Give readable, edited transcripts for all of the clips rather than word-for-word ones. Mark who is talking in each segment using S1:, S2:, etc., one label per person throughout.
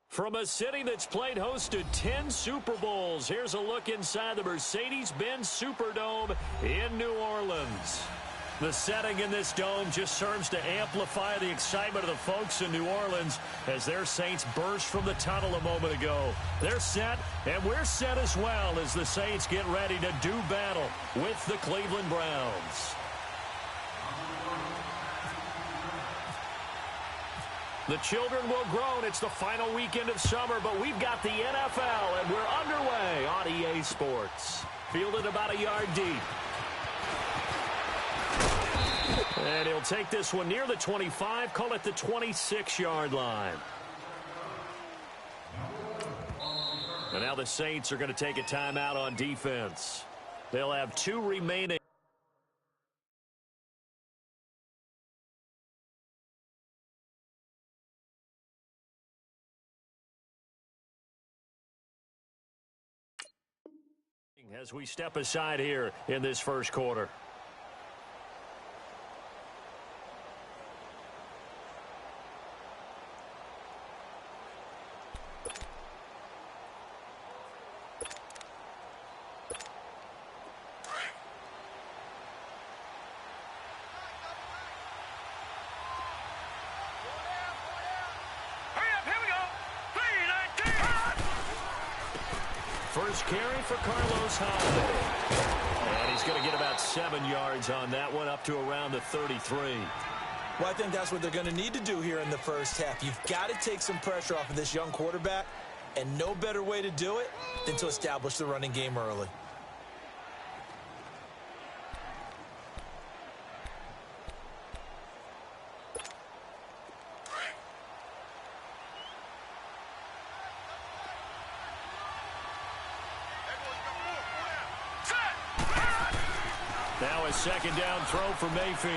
S1: From a city that's played host to 10 Super Bowls, here's a look inside the Mercedes-Benz Superdome in New Orleans. The setting in this dome just serves to amplify the excitement of the folks in New Orleans as their Saints burst from the tunnel a moment ago. They're set, and we're set as well as the Saints get ready to do battle with the Cleveland Browns. The children will groan. It's the final weekend of summer, but we've got the NFL, and we're underway on EA Sports. Fielded about a yard deep. And he'll take this one near the 25, call it the 26-yard line. And now the Saints are going to take a timeout on defense. They'll have 2 remaining. As we step aside here in this first quarter. First carry for Carlos Hyde. And he's going to get about 7 yards on that one, up to around the 33.
S2: Well, I think that's what they're going to need to do here in the first half. You've got to take some pressure off of this young quarterback, and no better way to do it than to establish the running game early.
S1: Now a second down throw for Mayfield.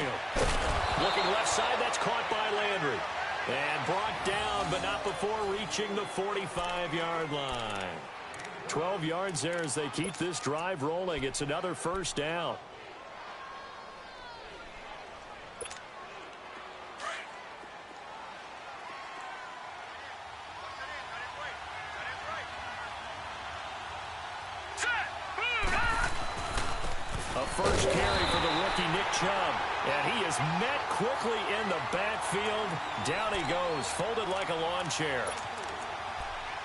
S1: Looking left side, that's caught by Landry. And brought down, but not before reaching the 45-yard line. 12 yards there as they keep this drive rolling. It's another first down. First carry for the rookie Nick Chubb. And he is met quickly in the backfield. Down he goes, folded like a lawn chair.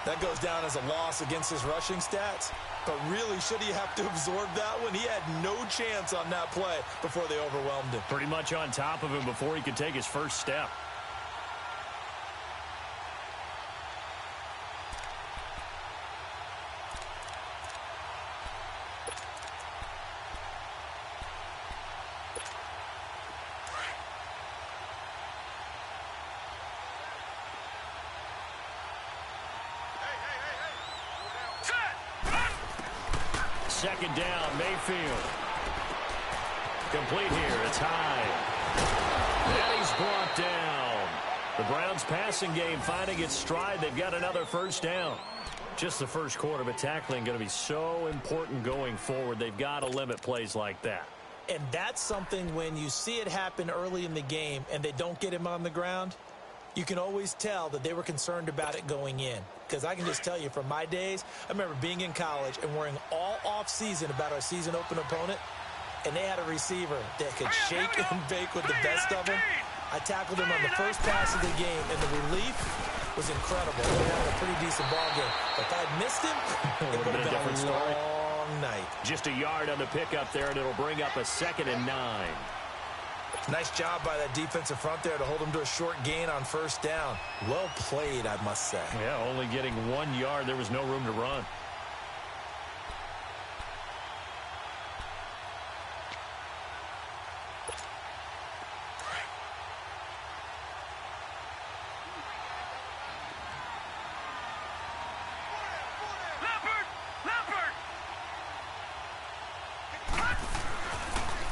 S2: That goes down as a loss against his rushing stats. But really, should he have to absorb that one? He had no chance on that play before they overwhelmed him.
S1: Pretty much on top of him before he could take his first step. Second down, Mayfield. Complete here, it's Hyde. And he's brought down. The Browns passing game finding its stride. They've got another first down. Just the first quarter, but tackling going to be so important going forward. They've got to limit plays like that.
S2: And that's something when you see it happen early in the game and they don't get him on the ground, you can always tell that they were concerned about it going in. Because I can just tell you from my days, I remember being in college and worrying all off-season about our season-open opponent, and they had a receiver that could shake and bake with the best of them. I tackled him on the first pass of the game, and the relief was incredible. They had a pretty decent ball game. But if I'd missed him, it would have been a different story. Long night.
S1: Just a yard on the pickup there, and it'll bring up a 2nd and 9.
S2: Nice job by that defensive front there to hold him to a short gain on first down. Well played, I must say.
S1: Yeah, only getting 1 yard. There was no room to run.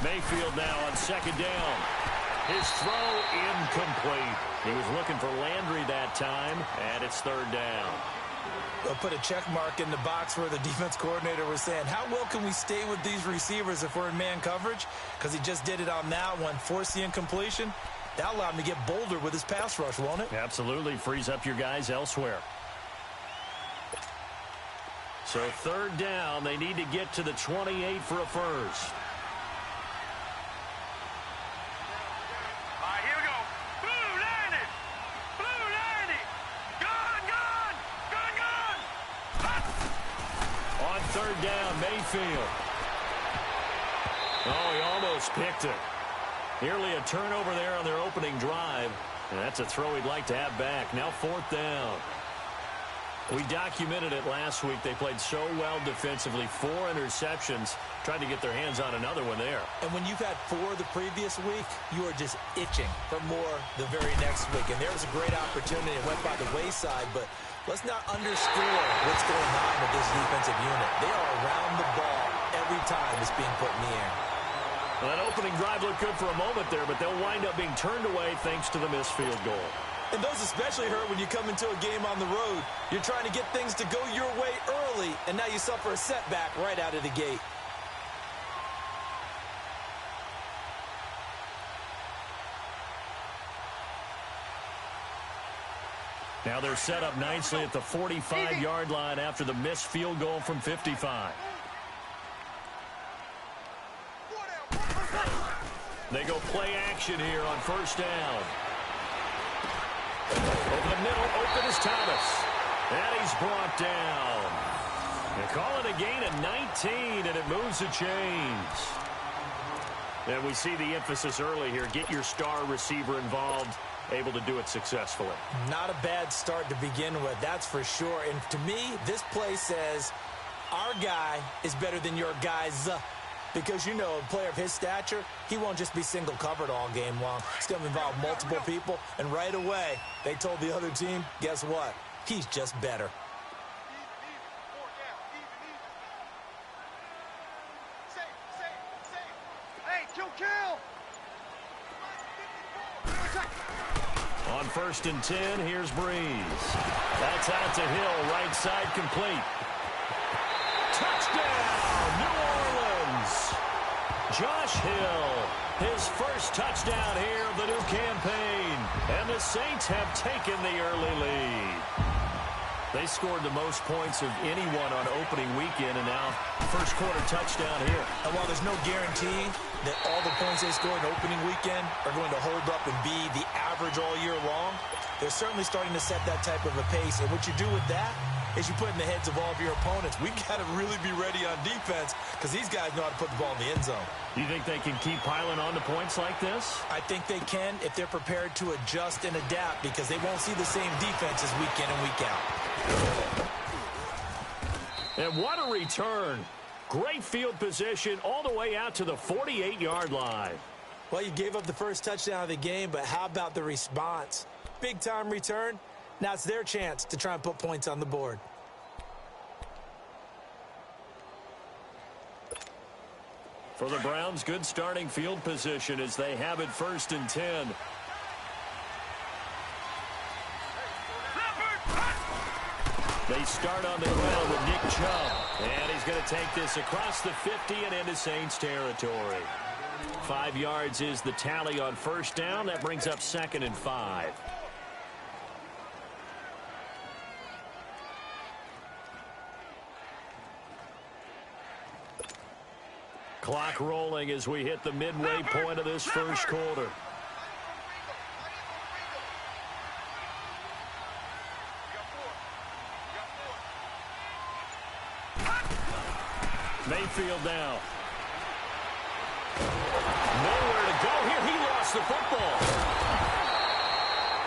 S1: Mayfield now on second down. His throw incomplete. He was looking for Landry that time, and it's third down.
S2: They'll put a check mark in the box where the defense coordinator was saying, how well can we stay with these receivers if we're in man coverage? Because he just did it on that one, forced the incompletion. That'll allow him to get bolder with his pass rush, won't it?
S1: Absolutely. Frees up your guys elsewhere. So third down, they need to get to the 28 for a first.
S3: All right, here we go. Blue 90. Blue 90. Gun.
S1: On third down, Mayfield. Oh, he almost picked it. Nearly a turnover there on their opening drive. And that's a throw he'd like to have back. Now fourth down. We documented it last week. They played so well defensively. 4 interceptions. Tried to get their hands on another one there.
S2: And when you've had 4 the previous week, you are just itching for more the very next week. And there was a great opportunity. It went by the wayside, but let's not underscore what's going on with this defensive unit. They are around the ball every time it's being put in the air.
S1: Well, that opening drive looked good for a moment there, but they'll wind up being turned away thanks to the missed field goal.
S2: And those especially hurt when you come into a game on the road. You're trying to get things to go your way early, and now you suffer a setback right out of the gate.
S1: Now they're set up nicely at the 45-yard line after the missed field goal from 55. They go play action here on first down. Over the middle, open is Thomas. And he's brought down. They call it a gain of 19, and it moves the chains. And we see the emphasis early here. Get your star receiver involved, able to do it successfully.
S2: Not a bad start to begin with, that's for sure. And to me, this play says our guy is better than your guy's. Because, you know, a player of his stature, he won't just be single covered all game long. It's going to involve multiple people. And right away, they told the other team, guess what? He's just better.
S3: Hey, kill.
S1: On first and 10, here's Breeze. That's out to Hill, right side complete. Touchdown, New Orleans. Josh Hill, his first touchdown here of the new campaign. And the Saints have taken the early lead. They scored the most points of anyone on opening weekend, and now first quarter touchdown here.
S2: And while there's no guarantee that all the points they scored in opening weekend are going to hold up and be the average all year long, they're certainly starting to set that type of a pace. And what you do with that is you put in the heads of all of your opponents, we got to really be ready on defense because these guys know how to put the ball in the end zone.
S1: Do you think they can keep piling on to points like this?
S2: I think they can if they're prepared to adjust and adapt because they won't see the same defenses week in and week out.
S1: And what a return. Great field position all the way out to the 48-yard line.
S2: Well, you gave up the first touchdown of the game, but how about the response? Big-time return. Now it's their chance to try and put points on the board.
S1: For the Browns, good starting field position as they have it first and 10. They start on the ground with Nick Chubb. And he's going to take this across the 50 and into Saints territory. 5 yards is the tally on first down. That brings up 2nd and 5. Clock rolling as we hit the midway point of this first quarter. Mayfield now. Nowhere to go here. He lost the football.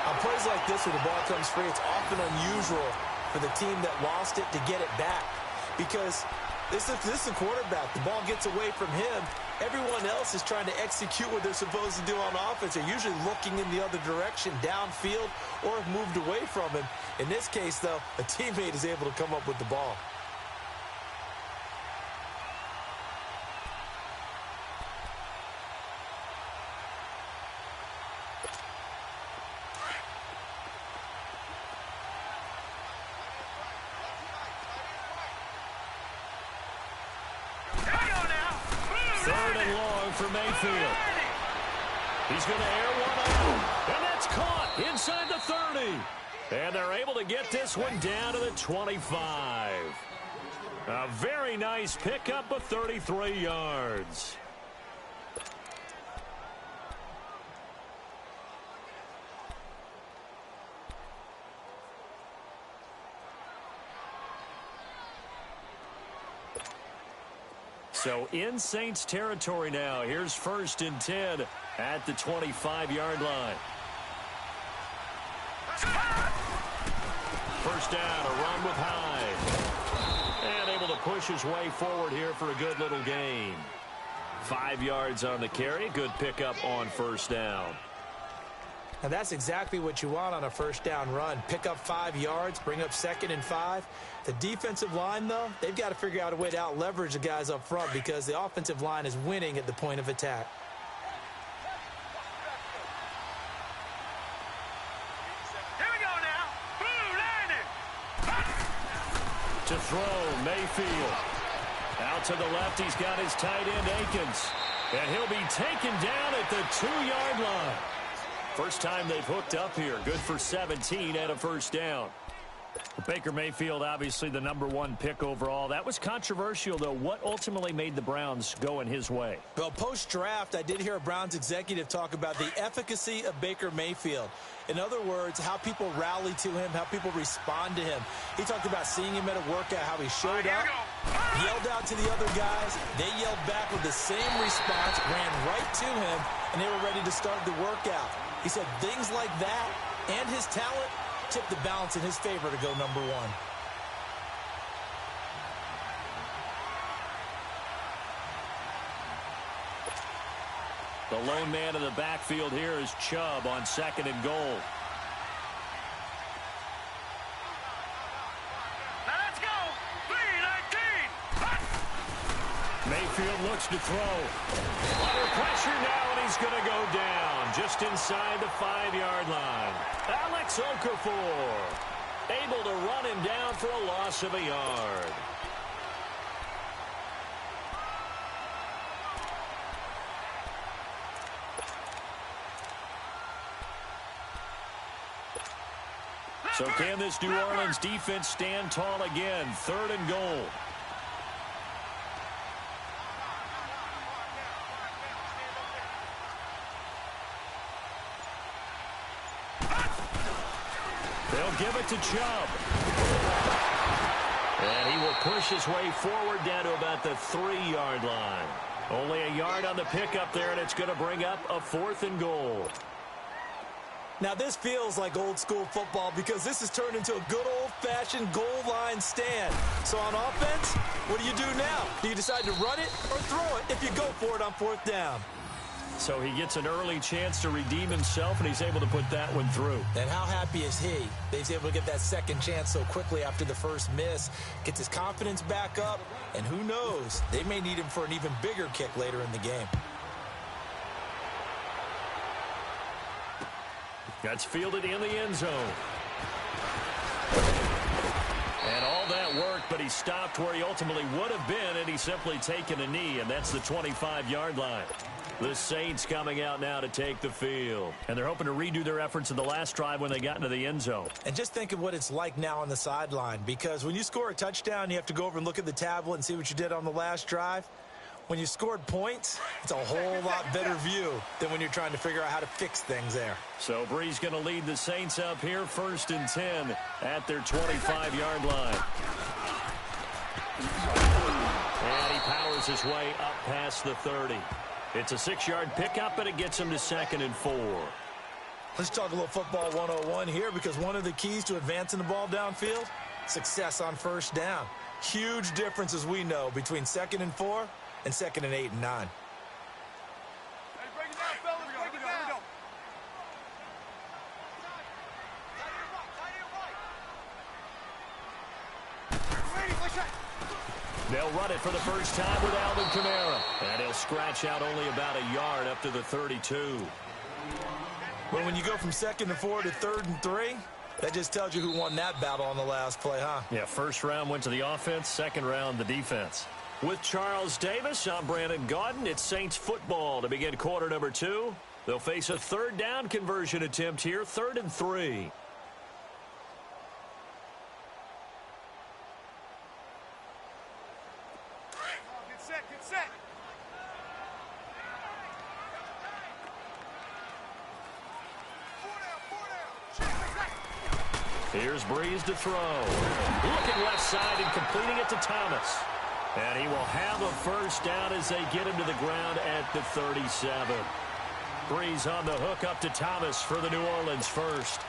S2: On plays like this where the ball comes free, it's often unusual for the team that lost it to get it back. Because this is a quarterback. The ball gets away from him. Everyone else is trying to execute what they're supposed to do on offense. They're usually looking in the other direction, downfield, or have moved away from him. In this case, though, a teammate is able to come up with the ball.
S1: For Mayfield. He's going to air one out. And that's caught inside the 30. And they're able to get this one down to the 25. A very nice pickup of 33 yards. So in Saints territory now. Here's 1st and 10 at the 25-yard line. First down, a run with Hyde. And able to push his way forward here for a good little gain. 5 yards on the carry. Good pickup on 1st down.
S2: And that's exactly what you want on a 1st down run. Pick up 5 yards, bring up 2nd and 5. The defensive line, though, they've got to figure out a way to out-leverage the guys up front because the offensive line is winning at the point of attack.
S3: Here we go now. Blue landing.
S1: To throw, Mayfield. Out to the left, he's got his tight end, Akins. And he'll be taken down at the 2-yard line. First time they've hooked up here. Good for 17 and a 1st down.
S4: Baker Mayfield, obviously the #1 pick overall. That was controversial, though. What ultimately made the Browns go in his way?
S2: Well, post-draft, I did hear a Browns executive talk about the efficacy of Baker Mayfield. In other words, how people rally to him, how people respond to him. He talked about seeing him at a workout, how he showed up, yelled out to the other guys. They yelled back with the same response, ran right to him, and they were ready to start the workout. He said things like that and his talent tipped the balance in his favor to go #1.
S1: The lone man in the backfield here is Chubb on 2nd and goal.
S3: Now let's go. 3-19.
S1: Mayfield looks to throw. Under pressure now, and he's going to go down just inside the 5-yard line. Alex Okafor able to run him down for a loss of a yard. So can this New Orleans defense stand tall again? 3rd and goal. They'll give it to Chubb. And he will push his way forward down to about the 3-yard line. Only a yard on the pickup there, and it's going to bring up a 4th and goal.
S2: Now, this feels like old-school football because this has turned into a good old-fashioned goal line stand. So on offense, what do you do now? Do you decide to run it or throw it if you go for it on 4th down?
S1: So he gets an early chance to redeem himself, and he's able to put that one through.
S2: And how happy is he that he's able to get that second chance so quickly after the first miss, gets his confidence back up, and who knows, they may need him for an even bigger kick later in the game.
S1: That's fielded in the end zone. And all that work, but he stopped where he ultimately would have been, and he's simply taken a knee, and that's the 25-yard line. The Saints coming out now to take the field.
S4: And they're hoping to redo their efforts in the last drive when they got into the end zone.
S2: And just think of what it's like now on the sideline, because when you score a touchdown, you have to go over and look at the tablet and see what you did on the last drive. When you scored points, it's a whole lot better view than when you're trying to figure out how to fix things there.
S1: So Brees going to lead the Saints up here, 1st and 10 at their 25-yard line. And he powers his way up past the 30. It's a 6-yard pickup, and it gets him to 2nd and 4.
S2: Let's talk a little football 101 here, because one of the keys to advancing the ball downfield, success on 1st down. Huge difference, as we know, between 2nd and 4 and 2nd and 8 and 9.
S3: Hey, break it down, fellas. Break it down.
S1: They'll run it for the first time with Alvin Kamara. And he'll scratch out only about a yard up to the 32.
S2: But when you go from 2nd and 4 to 3rd and 3, that just tells you who won that battle on the last play, huh?
S4: Yeah, first round went to the offense, second round the defense.
S1: With Charles Davis, I'm Brandon Gaudin. It's Saints football to begin quarter number 2. They'll face a 3rd down conversion attempt here, 3rd and 3. Here's Breeze to throw. Looking left side and completing it to Thomas. And he will have a first down as they get him to the ground at the 37. Breeze on the hook up to Thomas for the New Orleans first.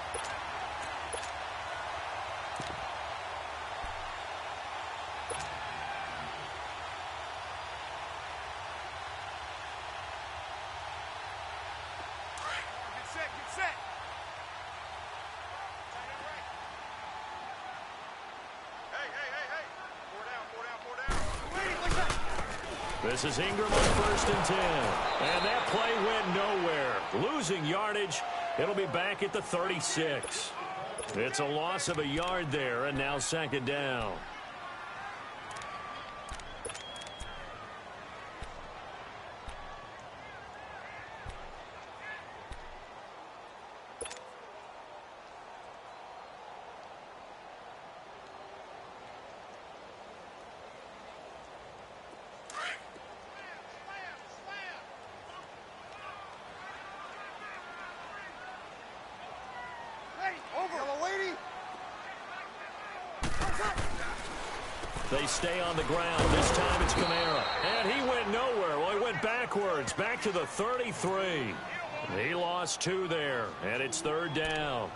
S1: This is Ingram on 1st and 10. And that play went nowhere. Losing yardage. It'll be back at the 36. It's a loss of a yard there, and now 2nd down. They stay on the ground. This time it's Kamara. And he went nowhere. Well, he went backwards, back to the 33. He lost 2 there, and it's 3rd down.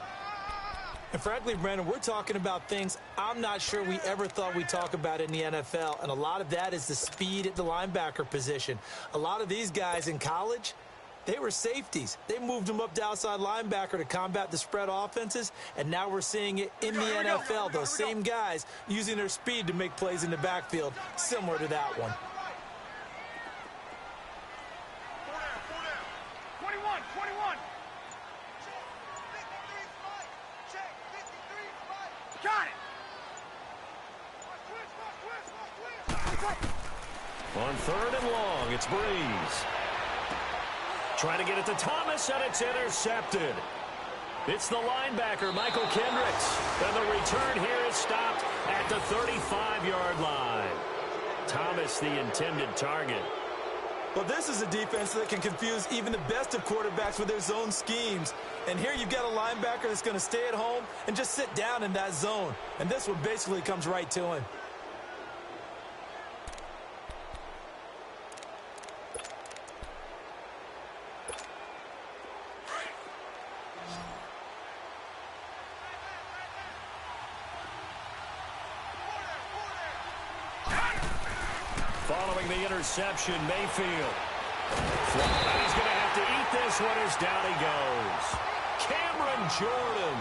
S2: And frankly, Brandon, we're talking about things I'm not sure we ever thought we'd talk about in the NFL, and a lot of that is the speed at the linebacker position. A lot of these guys in college, they were safeties. They moved them up to outside linebacker to combat the spread offenses, and now we're seeing it in the NFL. Those same guys using their speed to make plays in the backfield, similar to that one.
S3: 21. Got it.
S1: On 3rd and long, it's Breeze. Trying to get it to Thomas, and it's intercepted. It's the linebacker, Michael Kendricks. And the return here is stopped at the 35-yard line. Thomas, the intended target.
S2: Well, this is a defense that can confuse even the best of quarterbacks with their zone schemes. And here you've got a linebacker that's going to stay at home and just sit down in that zone. And this one basically comes right to him.
S1: Following the interception, Mayfield. And he's going to have to eat this one as down he goes. Cameron Jordan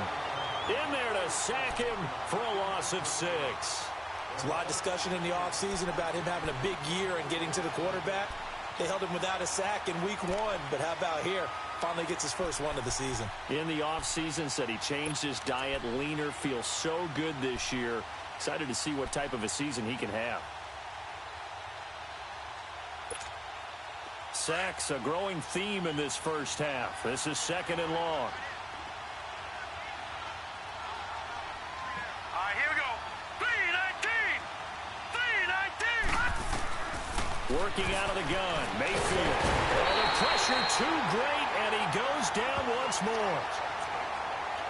S1: in there to sack him for a loss of 6.
S2: There's a lot of discussion in the offseason about him having a big year and getting to the quarterback. They held him without a sack in week 1, but how about here? Finally gets his first one of the season.
S4: In the offseason, said he changed his diet, leaner, feels so good this year. Excited to see what type of a season he can have. Sacks, a growing theme in this first half. This is 2nd and long.
S3: All right, here we go. 3-19.
S1: Working out of the gun, Mayfield. Oh, the pressure too great, and he goes down once more.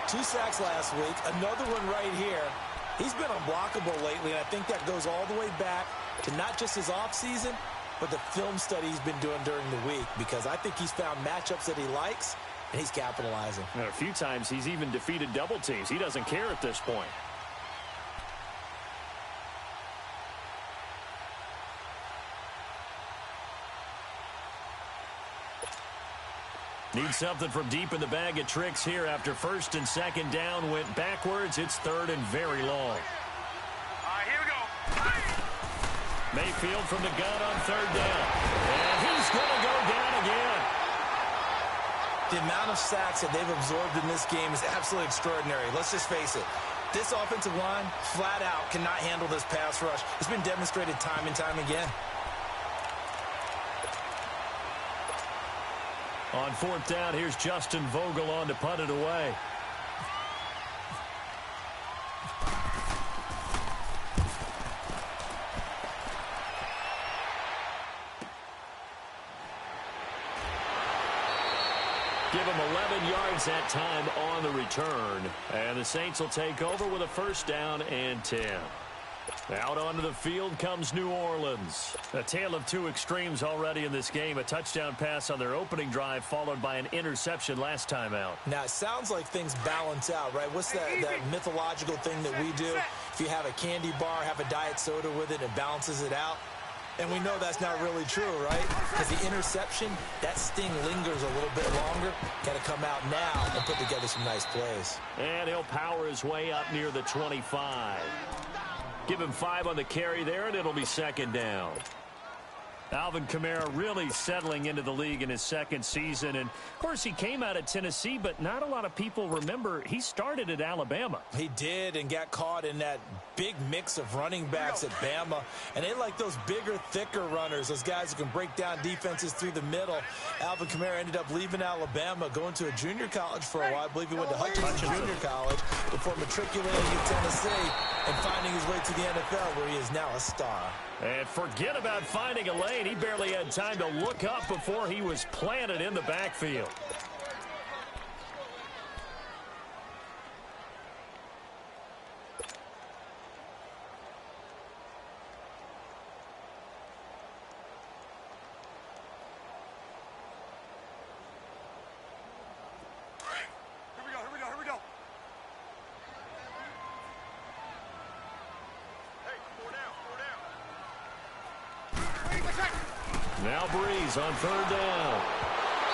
S2: 2 sacks last week, another one right here. He's been unblockable lately, and I think that goes all the way back to not just his offseason, but the film study he's been doing during the week, because I think he's found matchups that he likes, and he's capitalizing.
S4: And a few times he's even defeated double teams. He doesn't care at this point.
S1: Need something from deep in the bag of tricks here after 1st and 2nd down went backwards. It's 3rd and very long.
S3: All right, here we go.
S1: Mayfield from the gun on 3rd down. And he's going to go down again.
S2: The amount of sacks that they've absorbed in this game is absolutely extraordinary. Let's just face it. This offensive line, flat out, cannot handle this pass rush. It's been demonstrated time and time again.
S1: On 4th down, here's Justin Vogel on to punt it away. Give him 11 yards that time on the return. And the Saints will take over with a first down and 10. Out onto the field comes New Orleans. A tale of two extremes already in this game. A touchdown pass on their opening drive followed by an interception last time out.
S2: Now, it sounds like things balance out, right? What's that mythological thing that we do? If you have a candy bar, have a diet soda with it, it balances it out. And we know that's not really true, right? Because the interception, that sting lingers a little bit longer. Got to come out now and put together some nice plays.
S1: And he'll power his way up near the 25. Give him 5 on the carry there, and it'll be second down. Alvin Kamara really settling into the league in his second season. And, of course, he came out of Tennessee, but not a lot of people remember he started at Alabama.
S2: He did and got caught in that big mix of running backs at Bama. And they like those bigger, thicker runners, those guys who can break down defenses through the middle. Alvin Kamara ended up leaving Alabama, going to a junior college for a while. I believe he went to Hutchinson Junior College before matriculating in Tennessee and finding his way to the NFL, where he is now a star.
S1: And forget about finding a lane. He barely had time to look up before he was planted in the backfield. Now Breeze on third down.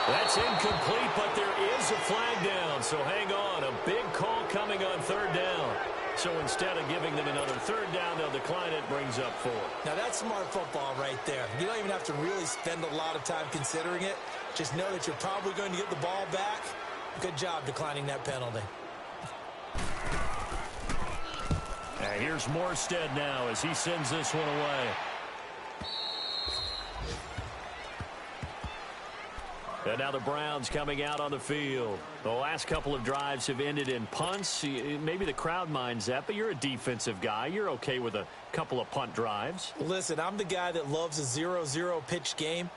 S1: That's incomplete, but there is a flag down. So hang on. A big call coming on third down. So instead of giving them another third down, they'll decline it. Brings up 4.
S2: Now that's smart football right there. You don't even have to really spend a lot of time considering it. Just know that you're probably going to get the ball back. Good job declining that penalty.
S1: And here's Morstead now as he sends this one away. And now the Browns coming out on the field. The last couple of drives have ended in punts. Maybe the crowd minds that, but you're a defensive guy. You're okay with a couple of punt drives.
S2: Listen, I'm the guy that loves a 0-0 pitch game.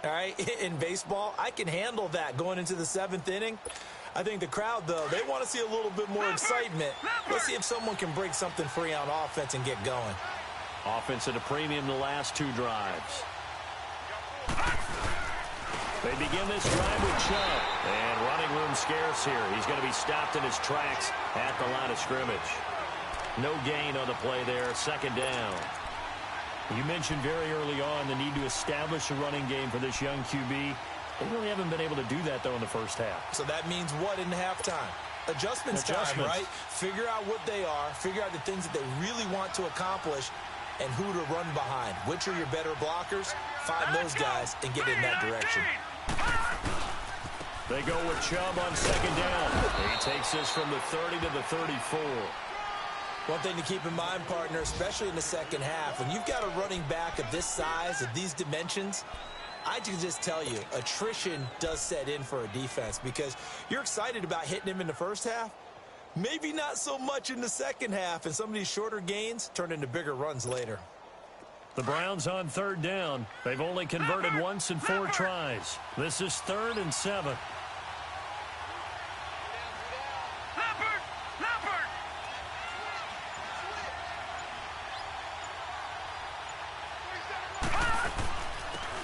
S2: All right, in baseball, I can handle that going into the 7th inning. I think the crowd, though, they want to see a little bit more excitement. Let's see if someone can break something free on offense and get going.
S1: Offense at a premium the last 2 drives. They begin this drive with Chubb. And running room scarce here. He's going to be stopped in his tracks at the line of scrimmage. No gain on the play there. Second down. You mentioned very early on the need to establish a running game for this young QB. They really haven't been able to do that, though, in the first half.
S2: So that means what in halftime? Adjustments time, right? Figure out what they are. Figure out the things that they really want to accomplish and who to run behind. Which are your better blockers? Find those guys and get in that direction.
S1: They go with Chubb on second down. He takes this from the 30 to the 34.
S2: One thing to keep in mind, partner, especially in the second half, when you've got a running back of this size, of these dimensions, I can just tell you, attrition does set in for a defense because you're excited about hitting him in the first half. Maybe not so much in the second half, and some of these shorter gains turn into bigger runs later.
S1: The Browns on third down. They've only converted once in 4 tries. This is 3rd and 7.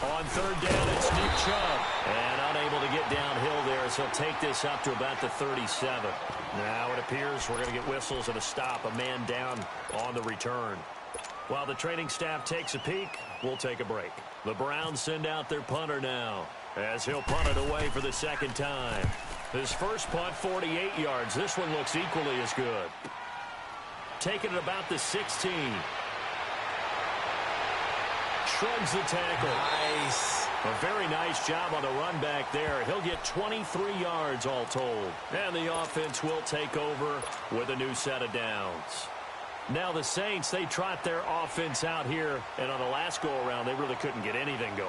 S1: On third down, it's Nick Chubb. And unable to get downhill there, so he'll take this up to about the 37. Now it appears we're going to get whistles and a stop. A man down on the return. While the training staff takes a peek, we'll take a break. The Browns send out their punter now as he'll punt it away for the second time. His first punt, 48 yards. This one looks equally as good. Taking it about the 16. Shrugs the tackle.
S2: Nice.
S1: A very nice job on the run back there. He'll get 23 yards all told. And the offense will take over with a new set of downs. Now the Saints, they trot their offense out here, and on the last go-around, they really couldn't get anything going.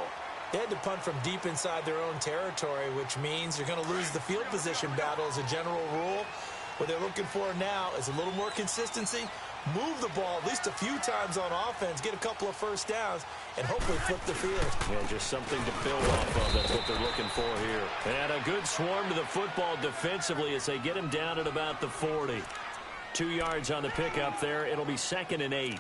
S2: They had to punt from deep inside their own territory, which means you're going to lose the field position battle as a general rule. What they're looking for now is a little more consistency, move the ball at least a few times on offense, get a couple of first downs, and hopefully flip the field.
S4: Yeah, just something to build off of. That's what they're looking for here.
S1: And a good swarm to the football defensively as they get him down at about the 40. 2 yards on the pickup there. It'll be 2nd and 8.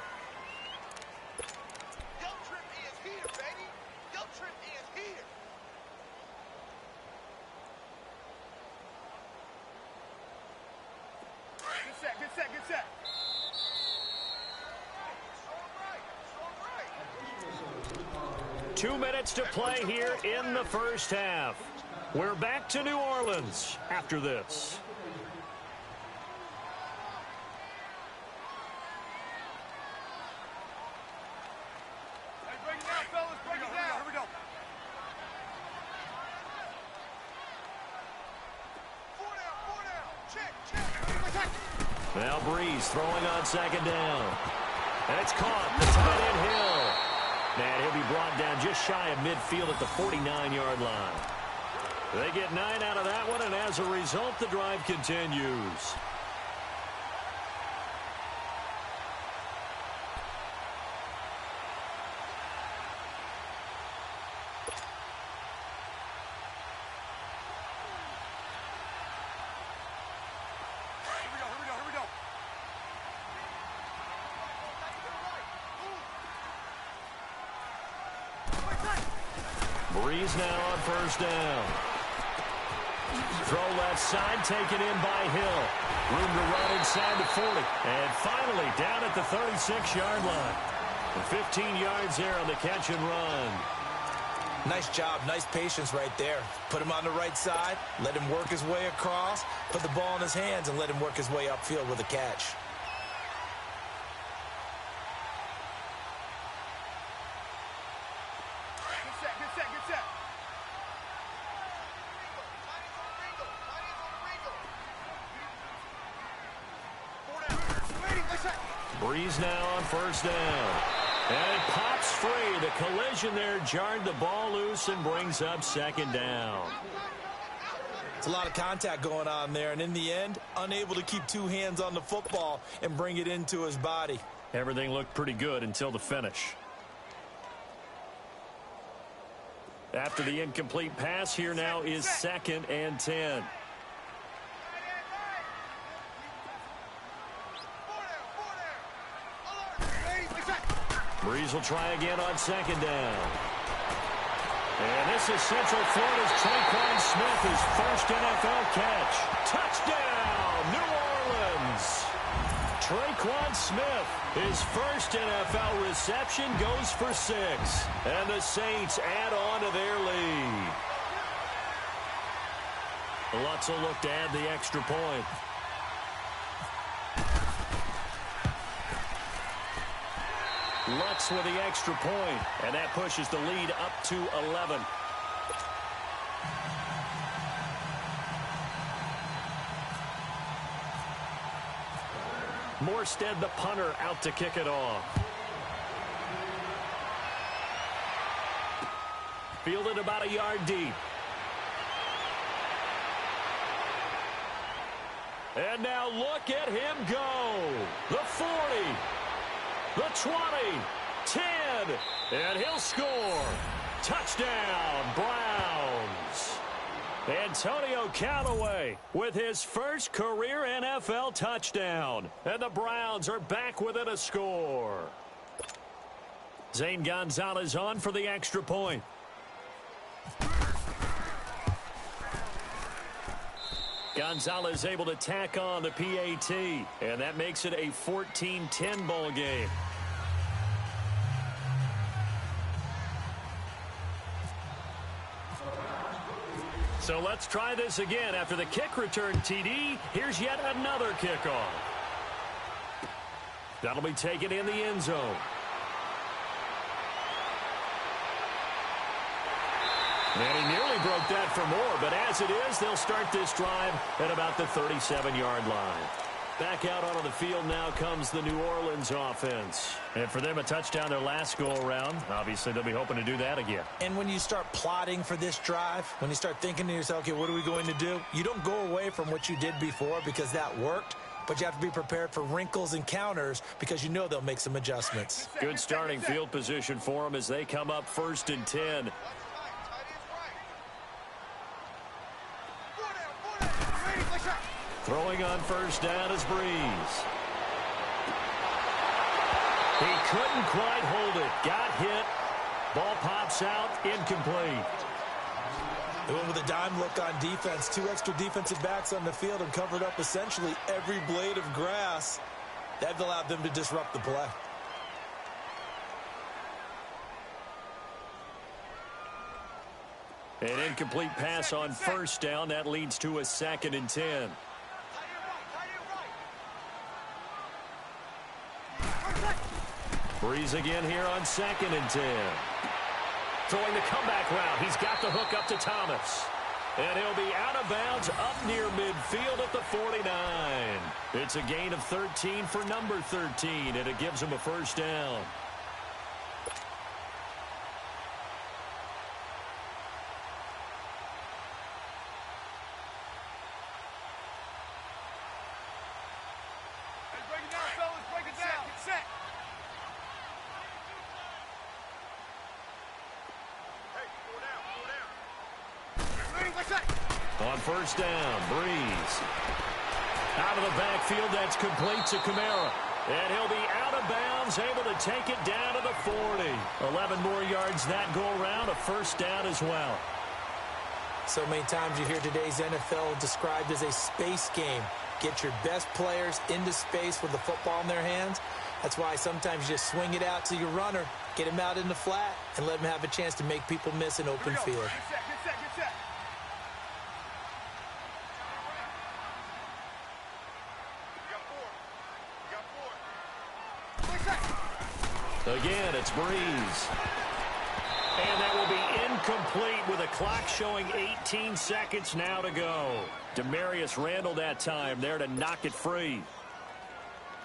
S3: Good set.
S1: 2 minutes to play here in the first half. We're back to New Orleans after this.
S3: Hey, break it down, fellas. Break it down. Here we go. Four down. Check.
S1: Now Breeze throwing on 2nd down. And it's caught. The tight end Hill. And he'll be brought down just shy of midfield at the 49-yard line. They get 9 out of that one, and as a result, the drive continues. Breeze now on 1st down. Throw left side, taken in by Hill. Room to run inside the 40. And finally down at the 36-yard line. And 15 yards there on the catch and run.
S2: Nice job, nice patience right there. Put him on the right side, let him work his way across, put the ball in his hands, and let him work his way upfield with a catch.
S3: Good set.
S1: Breeze now on 1st down. And it pops free. The collision there jarred the ball loose and brings up 2nd down.
S2: It's a lot of contact going on there, and in the end, unable to keep 2 hands on the football and bring it into his body.
S1: Everything looked pretty good until the finish. After the incomplete pass, here now is 2nd and 10. Breeze will try again on 2nd down. And this is Central Florida's Traquan Smith, his first NFL catch. Touchdown, New Orleans! Traquan Smith, his first NFL reception, goes for 6. And the Saints add on to their lead. Lutz will look to add the extra point. Lutz with the extra point, and that pushes the lead up to 11. Morstead, the punter, out to kick it off. Fielded about a yard deep. And now look at him go. The 40. The 20, 10, and he'll score. Touchdown, Browns. Antonio Callaway with his first career NFL touchdown. And the Browns are back within a score. Zane Gonzalez on for the extra point. Gonzalez able to tack on the PAT, and that makes it a 14-10 ball game. So let's try this again. After the kick return TD, here's yet another kickoff. That'll be taken in the end zone. And he nearly broke that for more, but as it is, they'll start this drive at about the 37-yard line. Back out onto the field now comes the New Orleans offense. And for them, a touchdown their last go-around. Obviously, they'll be hoping to do that again.
S2: And when you start plotting for this drive, when you start thinking to yourself, okay, what are we going to do? You don't go away from what you did before because that worked. but you have to be prepared for wrinkles and counters because you know they'll make some adjustments.
S1: Good starting field position for them as they come up 1st and 10. Throwing on 1st down is Breeze. He couldn't quite hold it. Got hit. Ball pops out. Incomplete.
S2: They went with a dime look on defense. 2 extra defensive backs on the field and covered up essentially every blade of grass. That allowed them to disrupt the play.
S1: An incomplete pass on 1st down. That leads to a 2nd and 10. Breeze again here on 2nd and 10. Throwing the comeback route. He's got the hook up to Thomas. And he'll be out of bounds up near midfield at the 49. It's a gain of 13 for number 13, and it gives him a 1st down.
S3: Break it down, fellas. Break it down. Get set.
S1: On 1st down, Breeze. Out of the backfield, that's complete to Kamara. And he'll be out of bounds, able to take it down to the 40. 11 more yards that go around, a 1st down as well.
S2: So many times you hear today's NFL described as a space game. Get your best players into space with the football in their hands. That's why sometimes you just swing it out to your runner, get him out in the flat, and let him have a chance to make people miss an open field.
S3: Get set, get set, get set.
S1: Again, it's Breeze. And that will be incomplete with a clock showing 18 seconds now to go. Demarius Randall that time there to knock it free.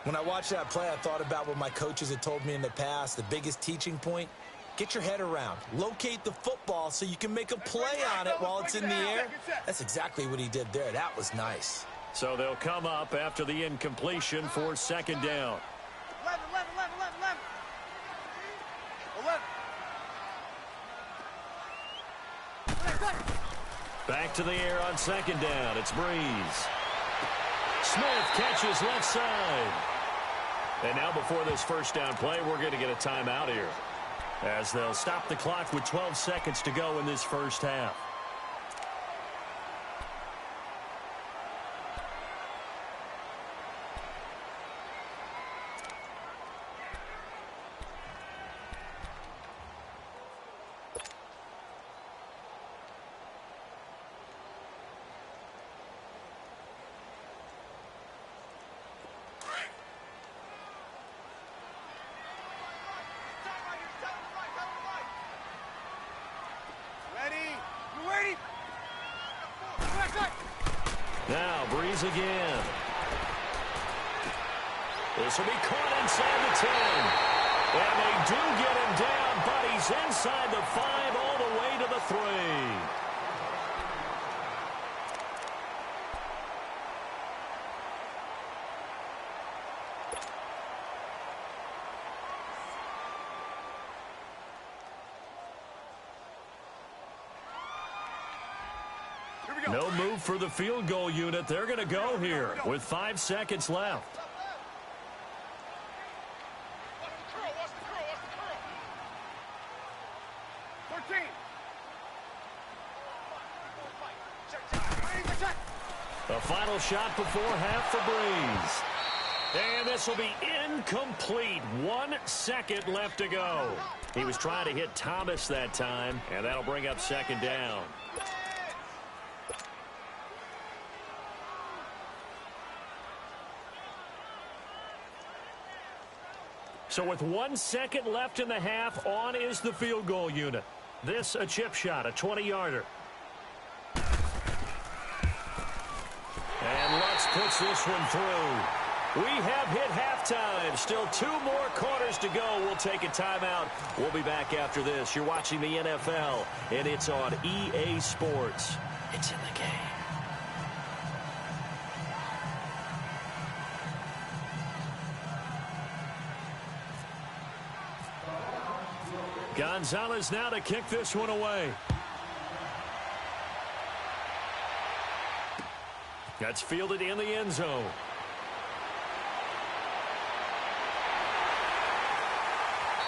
S2: When I watched that play, I thought about what my coaches had told me in the past. The biggest teaching point, get your head around. Locate the football so you can make a play on it while it's in the air. That's exactly what he did there. That was nice.
S1: So they'll come up after the incompletion for 2nd down.
S3: 11, 11, 11, 11, 11. 11.
S1: Back to the air on 2nd down. It's Breeze. Smith catches left side. And now before this 1st down play, we're going to get a timeout here, as they'll stop the clock with 12 seconds to go in this 1st half. Now Breeze again. This will be caught inside the 10. And they do get him down, but he's inside the 5 all the way to the 3. No move for the field goal unit. They're going to go here with 5 seconds left.
S3: Watch the curl, watch the curl, watch the curl. 13.
S1: A final shot before half for Breeze. And this will be incomplete. 1 second left to go. He was trying to hit Thomas that time, and that'll bring up 2nd down. So with 1 second left in the half, on is the field goal unit. This a chip shot, a 20-yarder. And Lutz puts this one through. We have hit halftime. Still 2 more quarters to go. We'll take a timeout. We'll be back after this. You're watching the NFL, and it's on EA Sports. It's in the game. Gonzalez now to kick this one away. That's fielded in the end zone.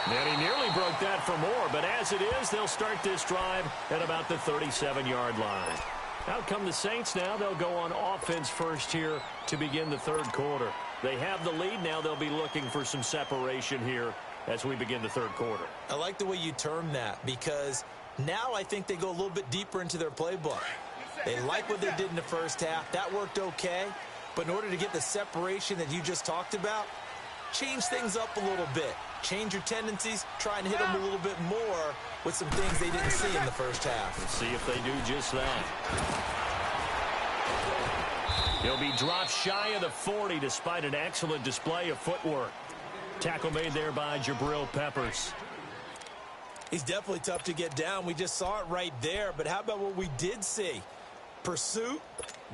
S1: And he nearly broke that for more, but as it is, they'll start this drive at about the 37-yard line. Out come the Saints now. They'll go on offense first here to begin the third quarter. They have the lead. Now they'll be looking for some separation here as we begin the third quarter.
S2: I like the way you term that, because now I think they go a little bit deeper into their playbook. They like what they did in the first half. That worked okay. But in order to get the separation that you just talked about, change things up a little bit. Change your tendencies. Try and hit them a little bit more with some things they didn't see in the first half.
S1: Let's see if they do just that. He'll be dropped shy of the 40 despite an excellent display of footwork. Tackle made there by Jabril Peppers.
S2: He's definitely tough to get down. We just saw it right there. But how about what we did see? Pursuit,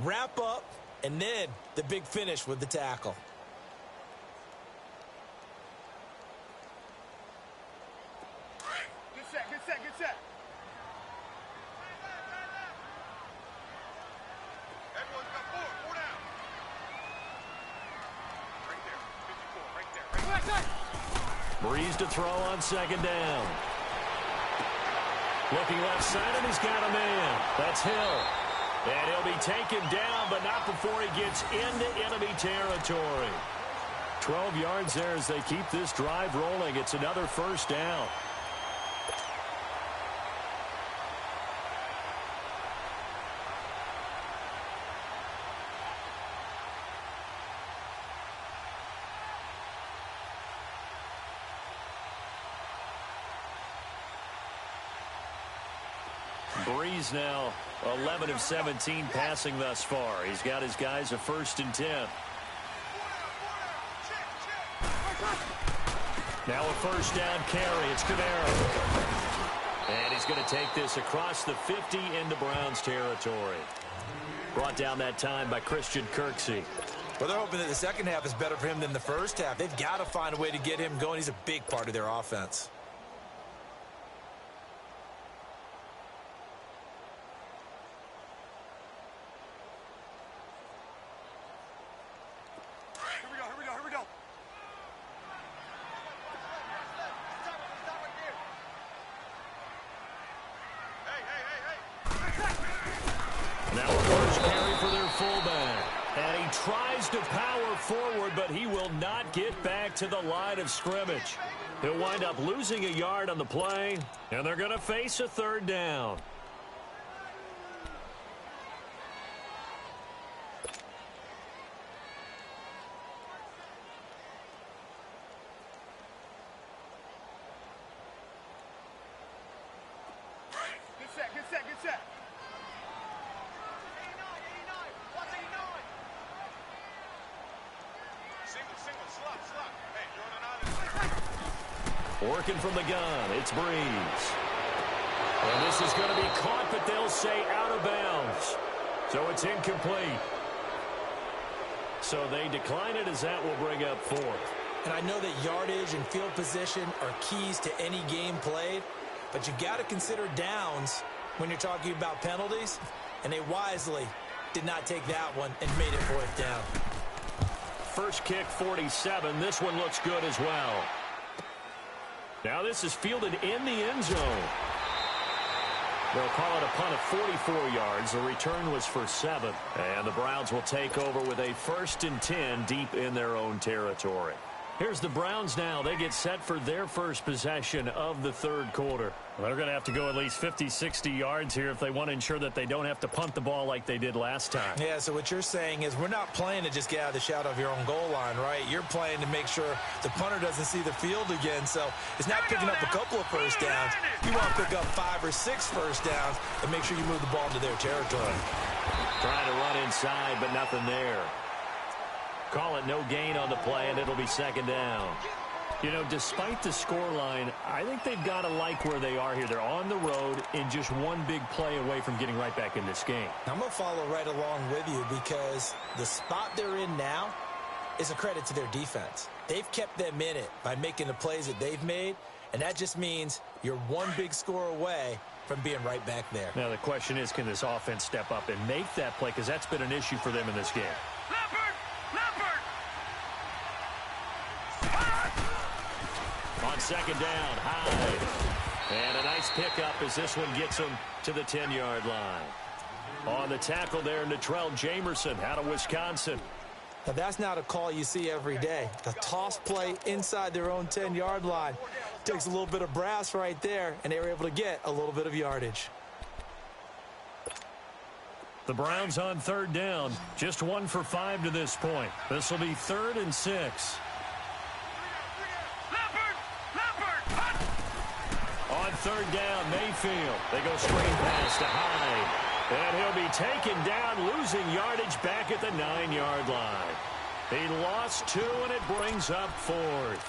S2: wrap up, and then the big finish with the tackle.
S3: Good set, good set, good set. Everyone's got four down. Right there, 54, right there, right there.
S1: Breeze to throw on second down. Looking left side, and he's got a man. That's Hill. And he'll be taken down, but not before he gets into enemy territory. 12 yards there as they keep this drive rolling. It's another first down. Breeze now 11 of 17 passing thus far. He's got his guys a 1st and 10. Now a first down carry. It's Camaro. And he's going to take this across the 50 into Browns territory. Brought down that time by Christian Kirksey.
S2: Well, they're hoping that the second half is better for him than the first half. They've got to find a way to get him going. He's a big part of their offense.
S1: But he will not get back to the line of scrimmage. He'll wind up losing a yard on the play, and they're going to face a third down.
S3: Good set, good set, good set.
S1: Working from the gun, it's Breeze. And this is going to be caught, but they'll say out of bounds. So it's incomplete. So they decline it as that will bring up 4th.
S2: And I know that yardage and field position are keys to any game played, but you got to consider downs when you're talking about penalties, and they wisely did not take that one and made it 4th down.
S1: First kick, 47. This one looks good as well. Now this is fielded in the end zone. They'll call it a punt of 44 yards. The return was for 7. And the Browns will take over with a 1st and 10 deep in their own territory. Here's the Browns now. They get set for their first possession of the third quarter. They're going to have to go at least 50, 60 yards here if they want to ensure that they don't have to punt the ball like they did last time.
S2: Yeah, so what you're saying is we're not playing to just get out of the shadow of your own goal line, right? You're playing to make sure the punter doesn't see the field again. So it's not picking up a couple of first downs. You want to pick up 5 or 6 first downs and make sure you move the ball into their territory.
S1: Trying to run inside, but nothing there. Call it no gain on the play, and it'll be 2nd down. You know, despite the scoreline, I think they've got to like where they are here. They're on the road and just one big play away from getting right back in this game.
S2: I'm going to follow right along with you because the spot they're in now is a credit to their defense. They've kept them in it by making the plays that they've made, And that just means you're one big score away from being right back there.
S4: Now the question is, can this offense step up and make that play? Because that's been an issue for them in this game.
S3: Leopard! Leopard!
S1: On second down, Hyde. And a nice pickup as this one gets him to the 10-yard line. On the tackle there, Natrell Jamerson out of Wisconsin.
S2: Now, that's not a call you see every day. The toss play inside their own 10-yard line takes a little bit of brass right there, and they were able to get a little bit of yardage.
S1: The Browns on third down, just 1 for 5 to this point. This will be 3rd and 6.
S3: Leopard! Leopard!
S1: On third down, Mayfield. They go straight pass to Hyde. And he'll be taken down, losing yardage back at the 9-yard line. He lost 2, and it brings up 4th.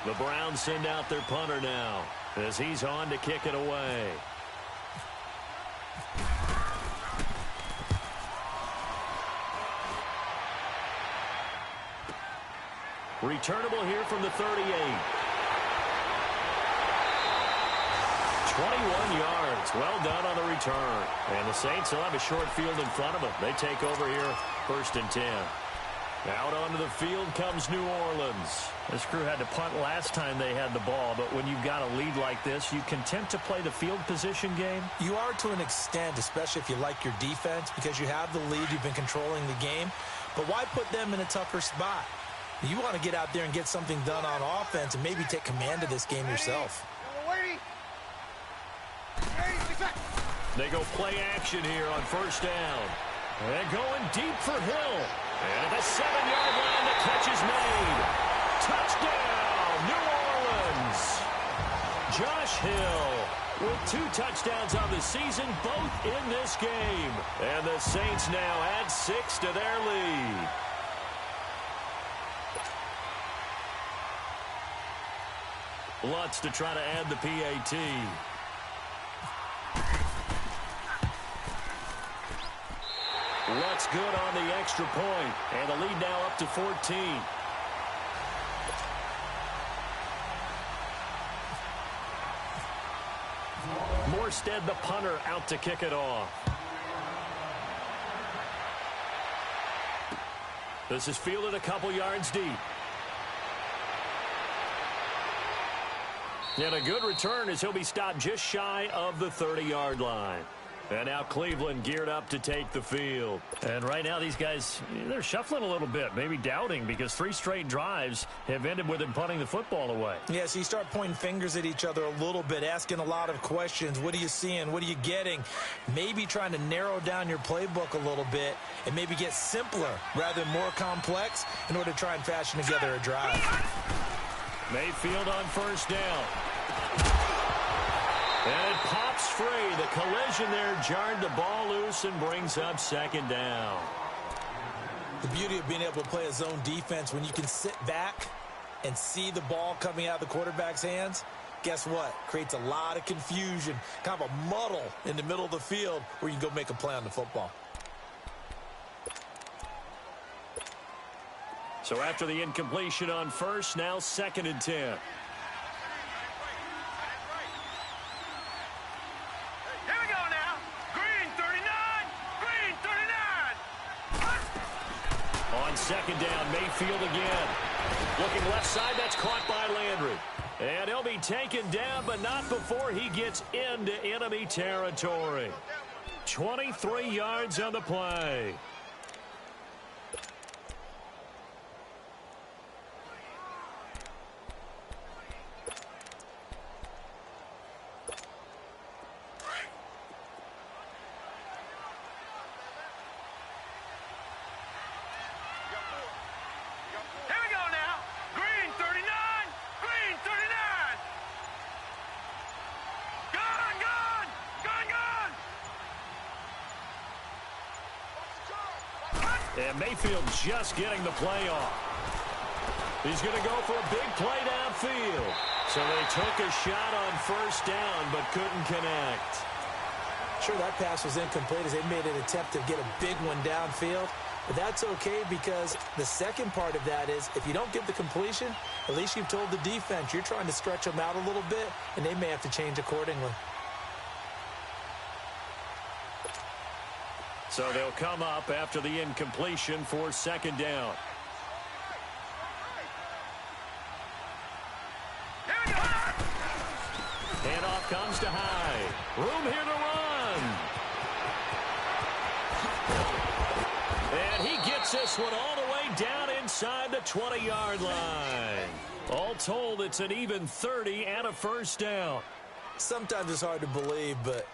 S1: The Browns send out their punter now as he's on to kick it away. Returnable here from the 38. 21 yards. Well done on the return. And the Saints will have a short field in front of them. They take over here 1st and 10. Out onto the field comes New Orleans.
S4: This crew had to punt last time they had the ball, but when you've got a lead like this, you content to play the field position game?
S2: You are to an extent, especially if you like your defense, because you have the lead, you've been controlling the game. But why put them in a tougher spot? You want to get out there and get something done on offense and maybe take command of this game yourself.
S1: They go play action here on 1st down. And going deep for Hill. And at the 7-yard line, the catch is made. Touchdown, New Orleans. Josh Hill with 2 touchdowns on the season, both in this game. And the Saints now add 6 to their lead. Lutz to try to add the PAT. Lutz good on the extra point, and the lead now up to 14. Morstead, the punter, out to kick it off. This is fielded a couple yards deep. And a good return as he'll be stopped just shy of the 30-yard line. And now Cleveland geared up to take the field.
S4: And right now these guys, they're shuffling a little bit, maybe doubting, because 3 straight drives have ended with them punting the football away.
S2: Yeah, so you start pointing fingers at each other a little bit, asking a lot of questions. What are you seeing? What are you getting? Maybe trying to narrow down your playbook a little bit and maybe get simpler rather than more complex in order to try and fashion together a drive.
S1: Mayfield on 1st down. And it pops free. The collision there jarred the ball loose and brings up 2nd down.
S2: The beauty of being able to play a zone defense, when you can sit back and see the ball coming out of the quarterback's hands, guess what? Creates a lot of confusion, kind of a muddle in the middle of the field where you can go make a play on the football.
S1: So after the incompletion on 1st, now 2nd and 10. On 2nd down, Mayfield again. Looking left side, that's caught by Landry. And he'll be taken down, but not before he gets into enemy territory. 23 yards on the play. And Mayfield just getting the play off. He's going to go for a big play downfield. So they took a shot on 1st down, but couldn't connect.
S2: Sure, that pass was incomplete as they made an attempt to get a big one downfield. But that's okay because the second part of that is if you don't get the completion, at least you've told the defense you're trying to stretch them out a little bit, and they may have to change accordingly.
S1: So they'll come up after the incompletion for second down. Handoff comes to High. Room here to run. And he gets this one all the way down inside the 20-yard line. All told, it's an even 30 and a first down.
S2: Sometimes it's hard to believe, but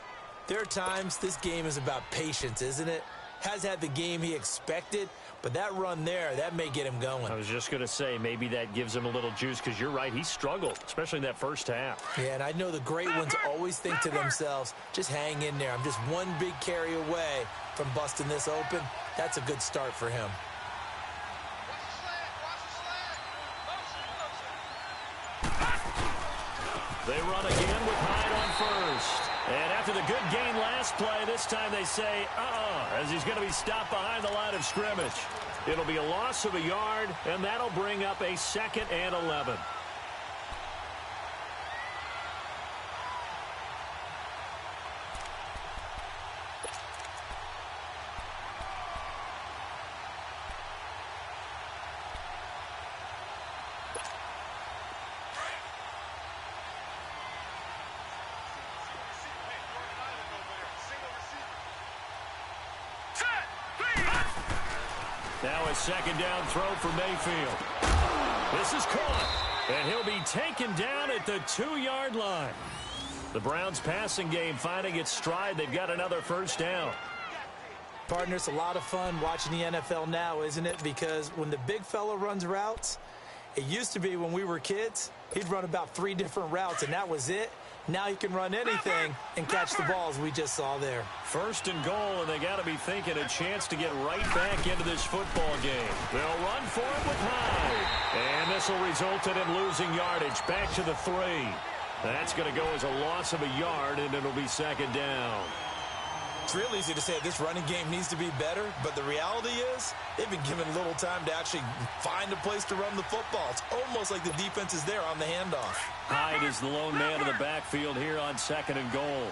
S2: there are times this game is about patience, isn't it? Has had the game he expected, but that run there, that may get him going.
S1: I was just going to say, maybe that gives him a little juice because you're right, he struggled, especially in that first half.
S2: Yeah, and I know the great ones always think to themselves, just hang in there. I'm just one big carry away from busting this open. That's a good start for him.
S1: They run again with Hyde on first. And after the good gain last play, this time they say, as he's going to be stopped behind the line of scrimmage. It'll be a loss of a yard, and that'll bring up a 2nd and 11. Now a second down throw for Mayfield. This is caught, and he'll be taken down at the 2-yard line. The Browns passing game finding its stride. They've got another first down.
S2: Partner, it's a lot of fun watching the NFL now, isn't it? Because when the big fella runs routes, it used to be when we were kids, he'd run about 3 different routes, and that was it. Now he can run anything and catch the balls we just saw there.
S1: First and goal, and they got to be thinking a chance to get right back into this football game. They'll run for it with Hyde. And this will result in him losing yardage back to the 3. That's going to go as a loss of a yard, and it'll be second down.
S2: It's real easy to say this running game needs to be better, but the reality is they've been given little time to actually find a place to run the football. It's almost like the defense is there on the handoff.
S1: Hyde is the lone man in the backfield here on 2nd and goal.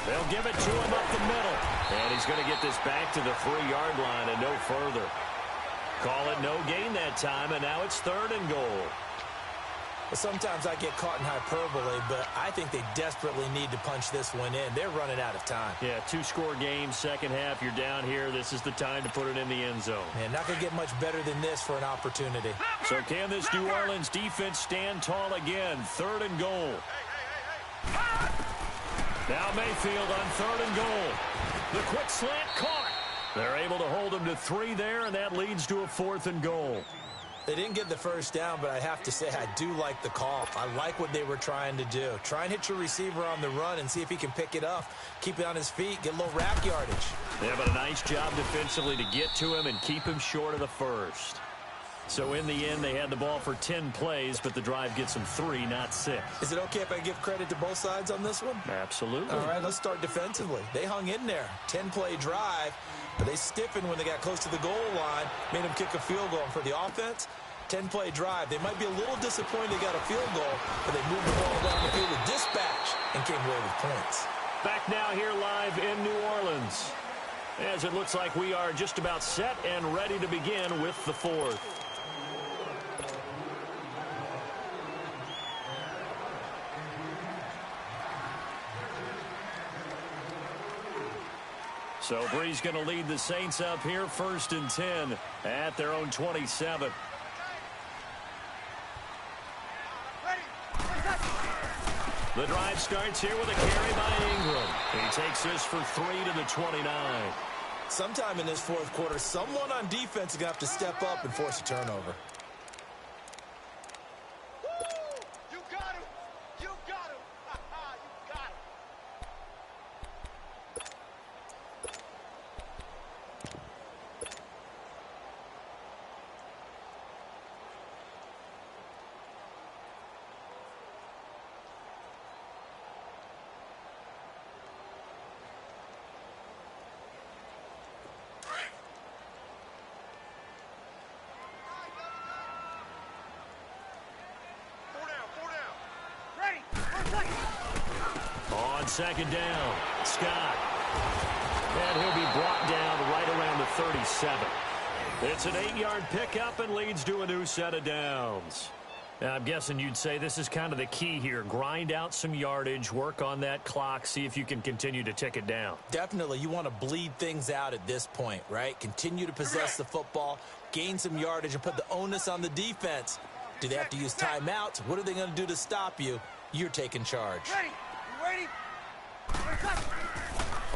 S1: They'll give it to him up the middle. And he's going to get this back to the 3-yard line and no further. Call it no gain that time, and now it's 3rd and goal.
S2: Well, sometimes I get caught in hyperbole, but I think they desperately need to punch this one in. They're running out of time.
S1: Yeah, 2-score game, second half, you're down here. This is the time to put it in the end zone.
S2: Man, not going to get much better than this for an opportunity.
S1: So can this New Orleans defense stand tall again? 3rd and goal. Now Mayfield on 3rd and goal. The quick slant caught. They're able to hold him to 3 there, and that leads to a 4th and goal.
S2: They didn't get the first down, but I have to say I do like the call. I like what they were trying to do. Try and hit your receiver on the run and see if he can pick it up, keep it on his feet, get a little rack yardage.
S1: Yeah, but a nice job defensively to get to him and keep him short of the first. So in the end, they had the ball for 10 plays, but the drive gets them 3, not 6.
S2: Is it okay if I give credit to both sides on this one?
S1: Absolutely.
S2: All right, let's start defensively. They hung in there. 10-play drive, but they stiffened when they got close to the goal line, made them kick a field goal. And for the offense, 10-play drive. They might be a little disappointed they got a field goal, but they moved the ball down the field with dispatch and came away with points.
S1: Back now here live in New Orleans, as it looks like we are just about set and ready to begin with the 4th. So Bree's going to lead the Saints up here 1st and 10 at their own 27. The drive starts here with a carry by Ingram. He takes this for 3 to the 29.
S2: Sometime in this 4th quarter, someone on defense is going to have to step up and force a turnover.
S3: You got him! You got him! You got him!
S4: on second down. Scott. And he'll be brought down right around the 37. It's an 8-yard pickup and leads to a new set of downs. Now, I'm guessing you'd say this is kind of the key here. Grind out some yardage, work on that clock, see if you can continue to tick it down.
S2: Definitely. You want to bleed things out at this point, right? Continue to possess the football, gain some yardage, and put the onus on the defense. Do they have to use timeouts? What are they going to do to stop you? You're taking charge.
S3: Ready? You ready?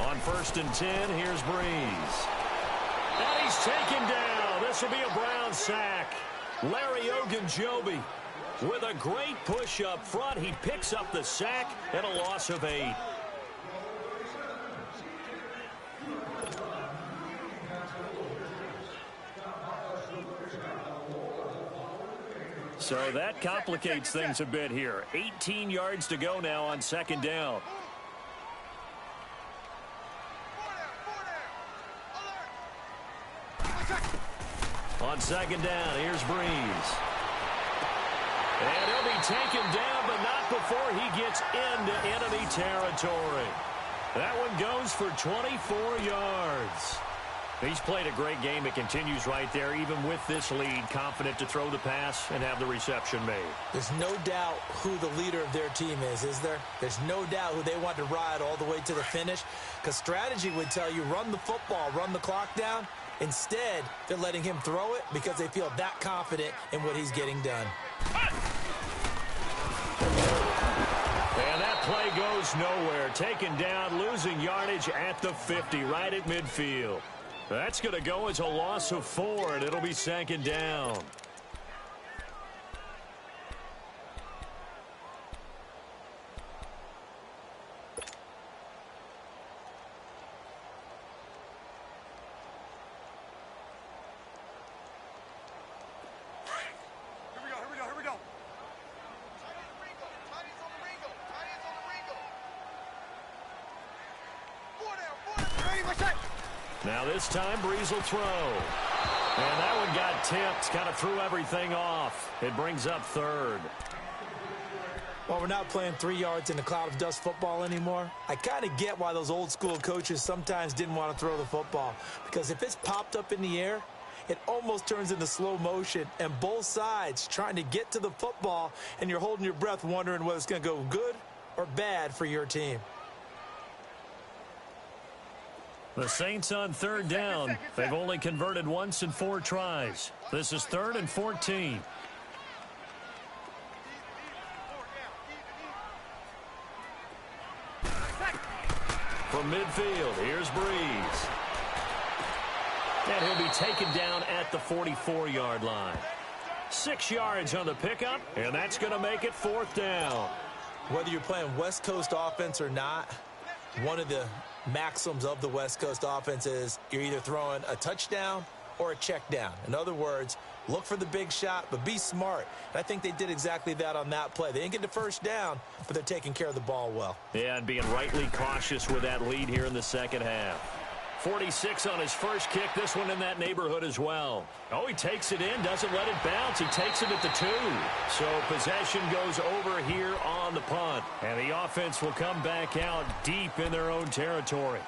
S4: On 1st and 10, here's Breeze. And he's taken down. This will be a Brown sack. Larry Ogunjobi with a great push up front. He picks up the sack and a loss of 8. So that complicates things a bit here. 18 yards to go now on second down. On second down, here's Breeze. And he'll be taken down, but not before he gets into enemy territory. That one goes for 24 yards. He's played a great game. It continues right there, even with this lead, confident to throw the pass and have the reception made.
S2: There's no doubt who the leader of their team is there? There's no doubt who they want to ride all the way to the finish, because strategy would tell you run the football, run the clock down. Instead, they're letting him throw it because they feel that confident in what he's getting done.
S4: And that play goes nowhere. Taken down, losing yardage at the 50, right at midfield. That's going to go as a loss of 4, and it'll be second down. Now this time, Breeze will throw. And that one got tipped, kind of threw everything off. It brings up 3rd.
S2: Well, we're not playing 3 yards in a cloud of dust football anymore. I kind of get why those old school coaches sometimes didn't want to throw the football. Because if it's popped up in the air, it almost turns into slow motion. And both sides trying to get to the football, and you're holding your breath wondering whether it's going to go good or bad for your team.
S4: The Saints on 3rd down. They've only converted once in 4 tries. This is 3rd and 14. From midfield, here's Breeze. And he'll be taken down at the 44-yard line. 6 yards on the pickup, and that's going to make it 4th down.
S2: Whether you're playing West Coast offense or not, one of the maxims of the West Coast offense is you're either throwing a touchdown or a check down. In other words, look for the big shot, but be smart. And I think they did exactly that on that play. They didn't get the first down, but they're taking care of the ball well.
S4: Yeah, and being rightly cautious with that lead here in the second half. 46 on his first kick, this one in that neighborhood as well. Oh, he takes it in, doesn't let it bounce. He takes it at the 2. So possession goes over here on the punt. And the offense will come back out deep in their own territory.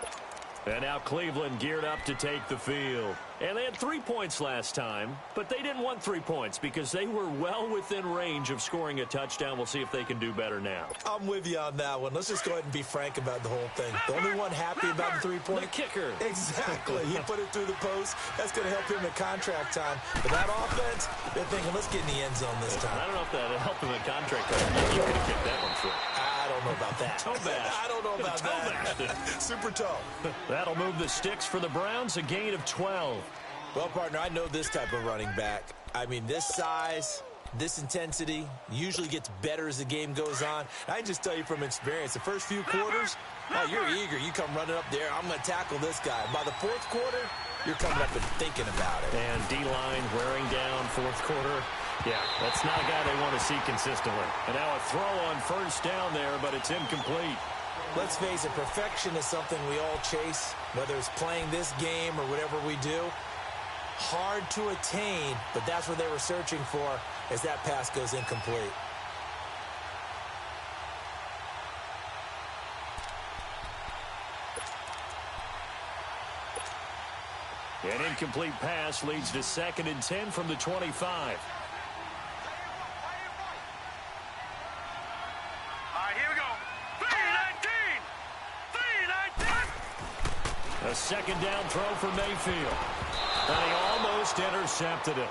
S4: And now Cleveland geared up to take the field. And they had 3 points last time, but they didn't want 3 points because they were well within range of scoring a touchdown. We'll see if they can do better now.
S2: I'm with you on that one. Let's just go ahead and be frank about the whole thing. The only one happy about the 3-point?
S4: The kicker.
S2: Exactly. He put it through the post. That's going to help him in contract time. But that offense, they're thinking, let's get in the end zone this time.
S4: I don't know if that helped him in contract time. You could have kicked that one through.
S2: I don't know about that.
S4: Toe bash.
S2: I don't know about that. Super toe.
S4: That'll move the sticks for the Browns, a gain of 12.
S2: Well, partner, I know this type of running back. I mean, this size, this intensity usually gets better as the game goes on. I can just tell you from experience, the first few quarters, oh, you're eager. You come running up there, I'm going to tackle this guy. By the 4th quarter, you're coming up and thinking about it.
S4: And D-line wearing down 4th quarter. Yeah, that's not a guy they want to see consistently. And now a throw on first down there, but it's incomplete.
S2: Let's face it, perfection is something we all chase, whether it's playing this game or whatever we do. Hard to attain, but that's what they were searching for as that pass goes incomplete.
S1: An incomplete pass leads to 2nd and 10 from the 25.
S3: All right, here we go. 3-19.
S1: A 2nd down throw for Mayfield. And he almost intercepted it.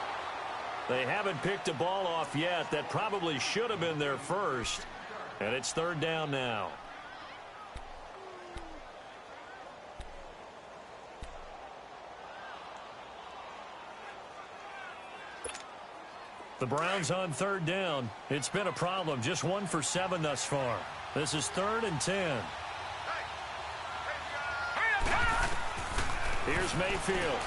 S1: They haven't picked a ball off yet. That probably should have been their first. And it's 3rd down now. The Browns on 3rd down. It's been a problem. Just 1 for 7 thus far. This is 3rd and 10. Here's Mayfield.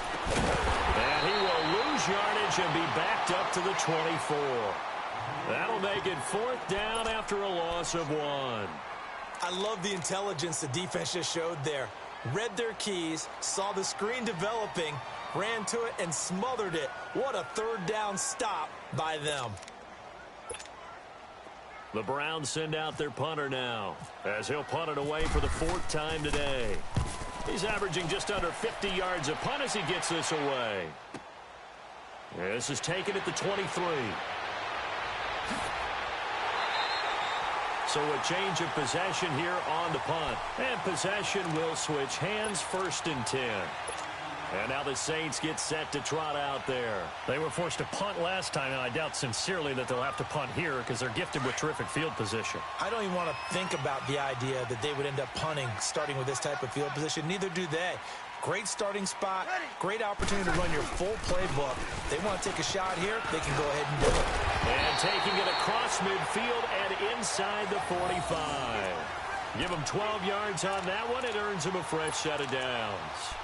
S1: And he will lose yardage and be backed up to the 24. That'll make it 4th down after a loss of 1.
S2: I love the intelligence the defense just showed there. Read their keys, saw the screen developing, ran to it, and smothered it. What a 3rd down stop by them.
S1: The Browns send out their punter now, as he'll punt it away for the 4th time today. He's averaging just under 50 yards a punt as he gets this away. This is taken at the 23. So a change of possession here on the punt. And possession will switch hands, 1st and 10. And now the Saints get set to trot out there.
S4: They were forced to punt last time, and I doubt sincerely that they'll have to punt here because they're gifted with terrific field position.
S2: I don't even want to think about the idea that they would end up punting starting with this type of field position. Neither do they. Great starting spot, great opportunity to run your full playbook. They want to take a shot here, they can go ahead and do it.
S1: And taking it across midfield and inside the 45. Give them 12 yards on that one. It earns them a fresh set of downs.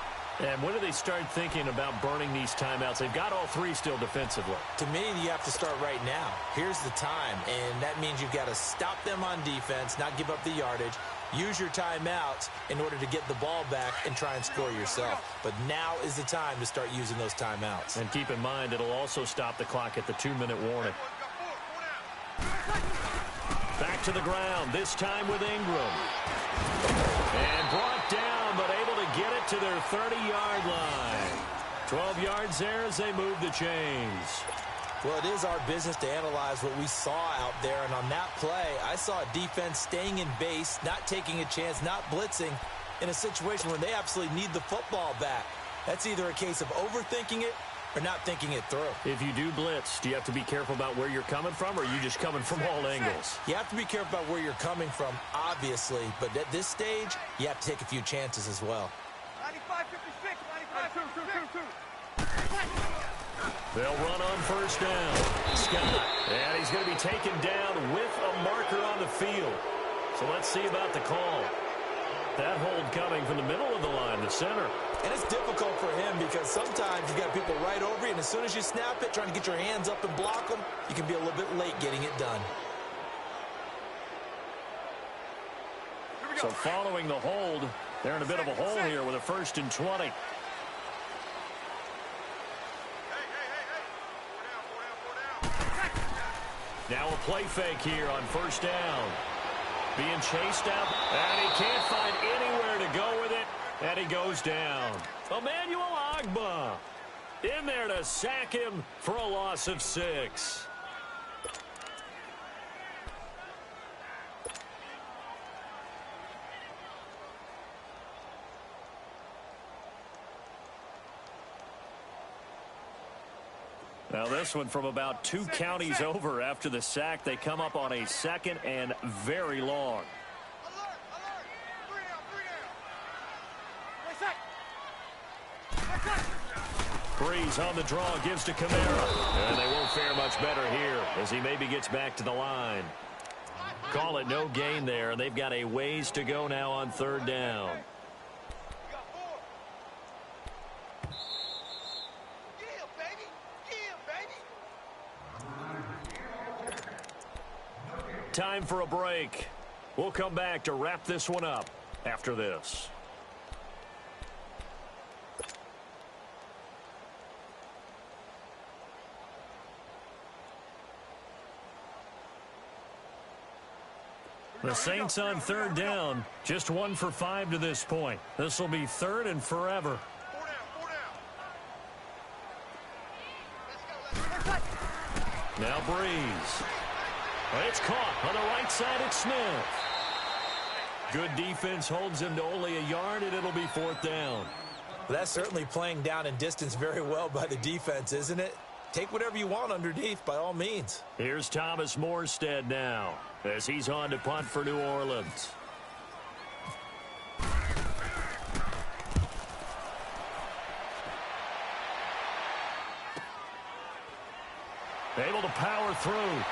S4: And when do they start thinking about burning these timeouts? They've got all 3 still defensively.
S2: To me, you have to start right now. Here's the time, and that means you've got to stop them on defense, not give up the yardage, use your timeouts in order to get the ball back and try and score yourself. But now is the time to start using those timeouts.
S4: And keep in mind, it'll also stop the clock at the 2-minute warning.
S1: Back to the ground, this time with Ingram. And brought down, but able to get it to their 30-yard line. 12 yards there as they move the chains.
S2: Well, it is our business to analyze what we saw out there, and on that play, I saw a defense staying in base, not taking a chance, not blitzing, in a situation where they absolutely need the football back. That's either a case of overthinking it or not thinking it through.
S1: If you do blitz, do you have to be careful about where you're coming from, or are you just coming from all angles?
S2: You have to be careful about where you're coming from, obviously, but at this stage, you have to take a few chances as well.
S3: 95-56, 95-2.
S1: They'll run on 1st down. Scott, and he's going to be taken down with a marker on the field. So let's see about the call. That hold coming from the middle of the line, the center.
S2: And it's difficult for him because sometimes you got people right over you, and as soon as you snap it, trying to get your hands up and block them, you can be a little bit late getting it done.
S1: So following the hold, they're in a bit of a hole here with a 1st and 20. Now a play fake here on 1st down. Being chased out, and he can't find anywhere to go with it, and he goes down. Emmanuel Ogbah in there to sack him for a loss of 6. Now this one from about 2 counties over after the sack. They come up on a 2nd and very long. Breeze on the draw, gives to Kamara. And they won't fare much better here as he maybe gets back to the line. Call it no gain there, and they've got a ways to go now on 3rd down. Time for a break. We'll come back to wrap this one up after this. The Saints on 3rd down, just 1 for 5 to this point. This will be 3rd and forever. Now Breeze. It's caught on the right side at Smith. Good defense holds him to only a yard, and it'll be 4th down.
S2: Well, that's certainly playing down in distance very well by the defense, isn't it? Take whatever you want underneath, by all means.
S1: Here's Thomas Morstead now, as he's on to punt for New Orleans. Able to power through.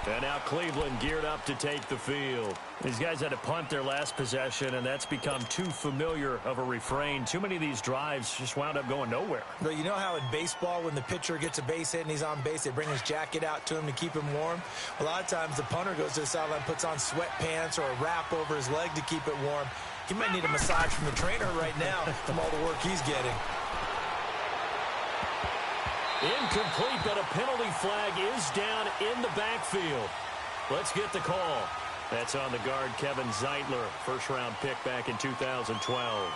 S1: And now Cleveland geared up to take the field. These guys had to punt their last possession, and that's become too familiar of a refrain. Too many of these drives just wound up going nowhere.
S2: But you know how in baseball, when the pitcher gets a base hit and he's on base, they bring his jacket out to him to keep him warm? A lot of times the punter goes to the sideline, puts on sweatpants or a wrap over his leg to keep it warm. He might need a massage from the trainer right now from all the work he's getting.
S1: Incomplete, but a penalty flag is down in the backfield. Let's get the call. That's on the guard, Kevin Zeitler, first-round pick back in 2012.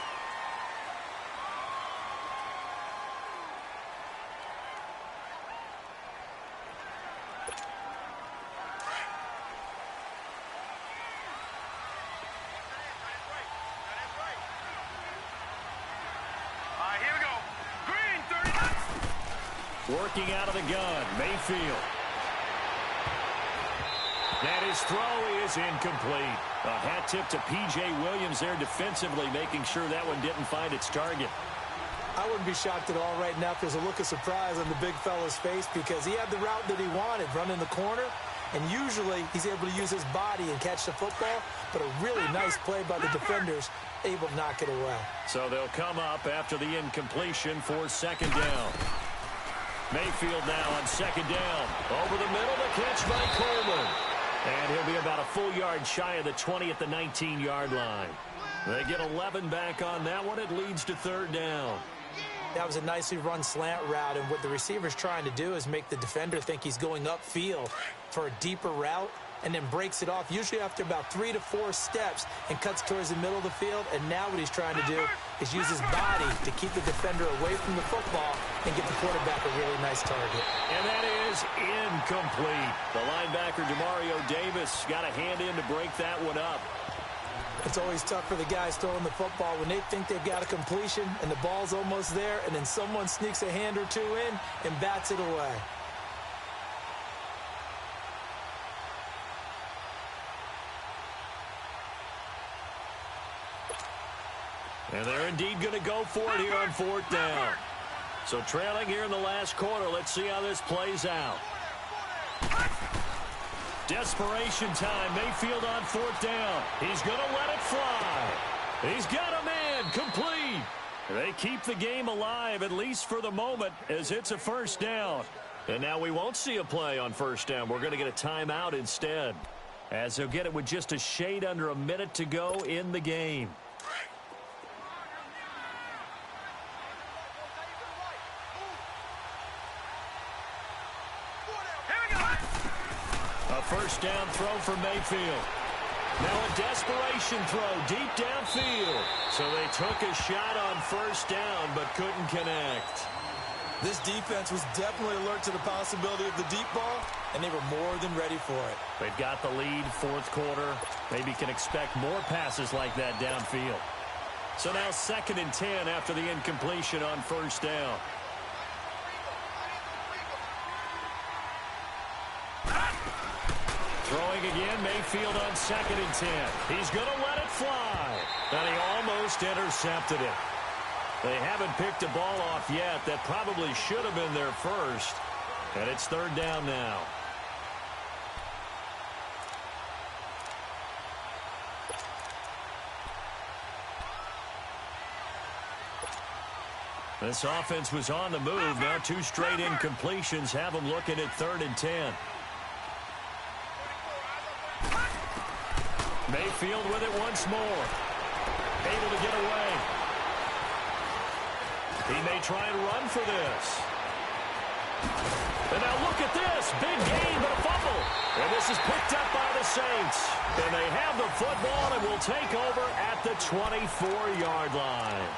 S1: Working out of the gun, Mayfield. And his throw is incomplete. A hat tip to P.J. Williams there defensively, making sure that one didn't find its target.
S2: I wouldn't be shocked at all right now if there's a look of surprise on the big fella's face because he had the route that he wanted, running the corner, and usually he's able to use his body and catch the football, but a really nice play by the defenders, able to knock it away.
S1: So they'll come up after the incompletion for 2nd down. Mayfield now on 2nd down. Over the middle, the catch by Coleman. And he'll be about a full yard shy of the 20 at the 19-yard line. They get 11 back on that one. It leads to 3rd down.
S2: That was a nicely run slant route, and what the receiver's trying to do is make the defender think he's going upfield for a deeper route and then breaks it off, usually after about 3 to 4 steps, and cuts towards the middle of the field. And now what he's trying to do is use his body to keep the defender away from the football and get the quarterback a really nice target.
S1: And that is incomplete. The linebacker, Demario Davis, got a hand in to break that one up.
S2: It's always tough for the guys throwing the football when they think they've got a completion and the ball's almost there, and then someone sneaks a hand or two in and bats it away.
S1: And they're indeed going to go for it here on 4th down. So trailing here in the last quarter. Let's see how this plays out. Desperation time. Mayfield on 4th down. He's going to let it fly. He's got a man. Complete. They keep the game alive, at least for the moment, as it's a 1st down. And now we won't see a play on 1st down. We're going to get a timeout instead, as they'll get it with just a shade under a minute to go in the game. A 1st down throw for Mayfield. Now a desperation throw deep downfield. So they took a shot on 1st down but couldn't connect.
S2: This defense was definitely alert to the possibility of the deep ball, and they were more than ready for it.
S1: They've got the lead, 4th quarter. Maybe can expect more passes like that downfield. So now 2nd and 10 after the incompletion on 1st down. Throwing again, Mayfield on 2nd and 10. He's going to let it fly. And he almost intercepted it. They haven't picked a ball off yet. That probably should have been their first. And it's 3rd down now. This offense was on the move. Now 2 straight incompletions have them looking at 3rd and 10. Mayfield with it once more. Able to get away. He may try and run for this. And now look at this. Big gain, but a fumble. And this is picked up by the Saints. And they have the football and will take over at the 24-yard line.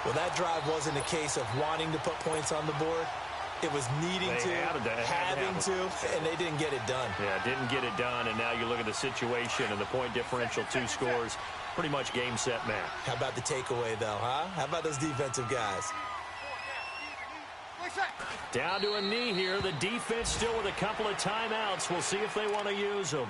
S2: Well, that drive wasn't a case of wanting to put points on the board. It was needing to, having to, and they didn't get it done.
S1: Yeah, didn't get it done, and now you look at the situation and the point differential, 2 scores, pretty much game, set, match.
S2: How about the takeaway, though, huh? How about those defensive guys?
S1: Down to a knee here. The defense still with a couple of timeouts. We'll see if they want to use them.